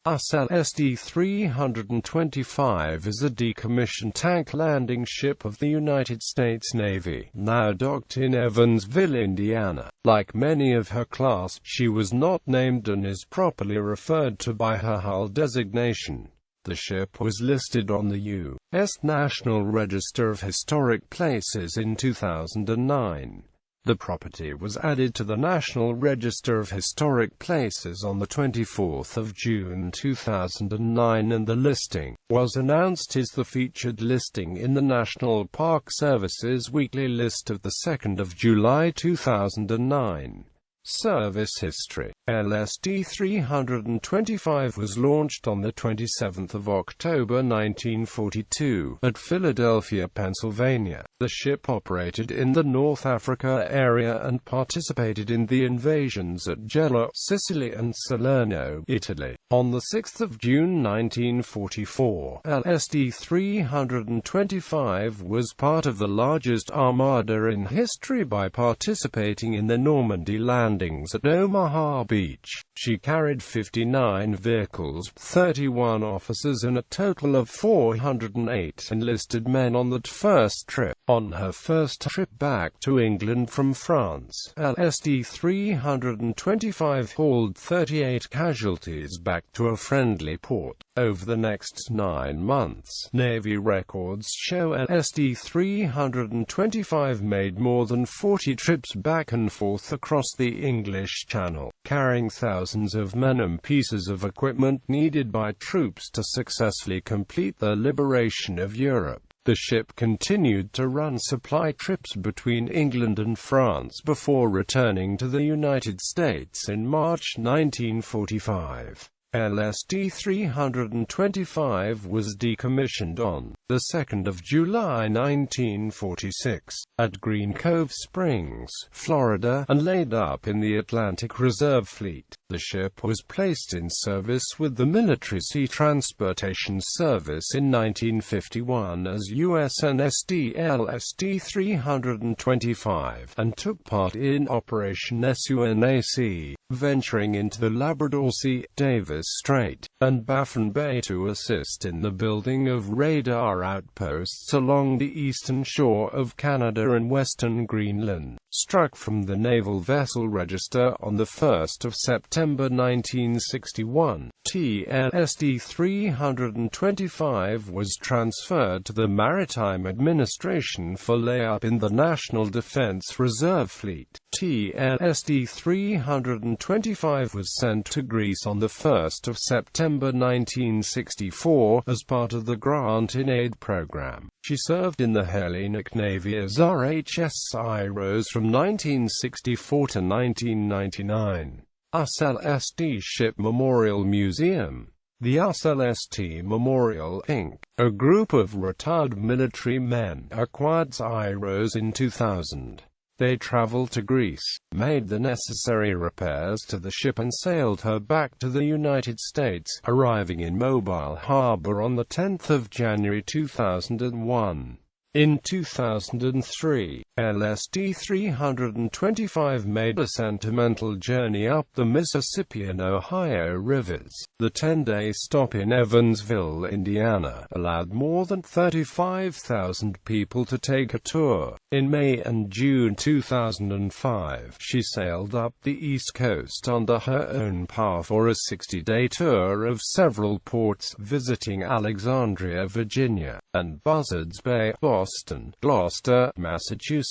Uss Lst-325 is a decommissioned tank landing ship of the United States Navy, now docked in Evansville, Indiana. Like many of her class, she was not named and is properly referred to by her hull designation. The ship was listed on the U.S.National Register of Historic Places in 2009. The property was added to the National Register of Historic Places on the 24th of June 2009, and the listing was announced as the featured listing in the National Park Service's weekly list of the 2nd of July 2009. Service history. Lst-325 was launched on the 27th of October 1942 at Philadelphia, Pennsylvania. The ship operated in the North Africa area and participated in the invasions at Gela, Sicily and Salerno, Italy. On the 6th of June 1944, Lst-325 was part of the largest armada in history by participating in the Normandy landings at Omaha Beach. She carried 59 vehicles, 31 officers and a total of 408 enlisted men on that first trip. On her first trip back to England from France, Lst-325 hauled 38 casualties back to a friendly port. Over the next 9 months, Navy records show Lst-325 made more than 40 trips back and forth across the English Channel, carrying thousands of men and pieces of equipment needed by troops to successfully complete the liberation of Europe. The ship continued to run supply trips between England and France before returning to the United States in March 1945. Lst-325 was decommissioned on the 2nd of July 1946 at Green Cove Springs, Florida, and laid up in the Atlantic Reserve Fleet. The ship was placed in service with the Military Sea Transportation Service in 1951 as U.S.National Lst-325, and took part in Operation SUNAC, venturing into the Labrador Sea, Davis Strait, and Baffin Bay to assist in the building of radar outposts along the eastern shore of Canada and western Greenland. Struck from the Naval Vessel Register on the 1st of September 1961, Lst-325 was transferred to the Maritime Administration for layup in the National Defense Reserve Fleet. Lst-325 was sent to Greece on the 1st of September 1964 as part of the Grant-in-Aid program. She served in the Hellenic Navy as RHS Iros from 1964 to 1999. Uss Lst. Ship Memorial Museum. The Uss Lst. Memorial, Inc., a group of retired military men, acquired Iros in 2000. They traveled to Greece, made the necessary repairs to the ship and sailed her back to the United States, arriving in Mobile Harbor on the 10th of January 2001. In 2003, Lst-325 made a sentimental journey up the Mississippi and Ohio rivers. The 10-day stop in Evansville, Indiana, allowed more than 35,000 people to take a tour. In May and June 2005, she sailed up the East Coast under her own power for a 60-day tour of several ports, visiting Alexandria, Virginia, and Buzzards Bay, Boston, Gloucester, Massachusetts.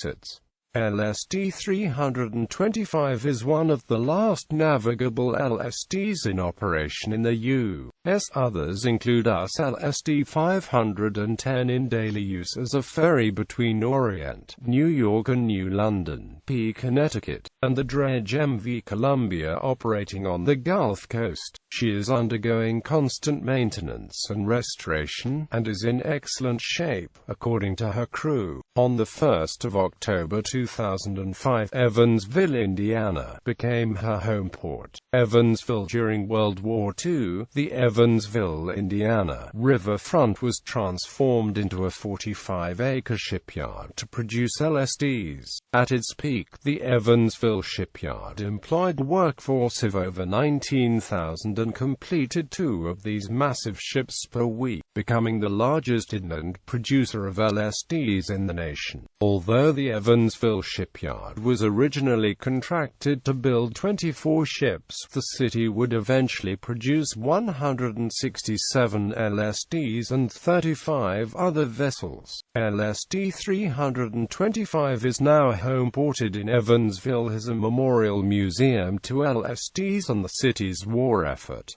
Lst-325 is one of the last navigable LSTs in operation in the U.S. Others include Uss Lst-510 in daily use as a ferry between Orient, New York and New London, P. Connecticut, and the dredge MV Columbia operating on the Gulf Coast. She is undergoing constant maintenance and restoration, and is in excellent shape, according to her crew. On the 1st of October 2005, Evansville, Indiana, became her home port. Evansville. During World War II, the Evansville, Indiana, riverfront was transformed into a 45-acre shipyard to produce LSDs. At its peak, the Evansville Evansville shipyard employed a workforce of over 19,000 and completed 2 of these massive ships per week, becoming the largest inland producer of LSDs in the nation. Although the Evansville shipyard was originally contracted to build 24 ships, the city would eventually produce 167 LSDs and 35 other vessels. Lst-325 is now homeported in Evansville as a memorial museum to LSDs on the city's war effort.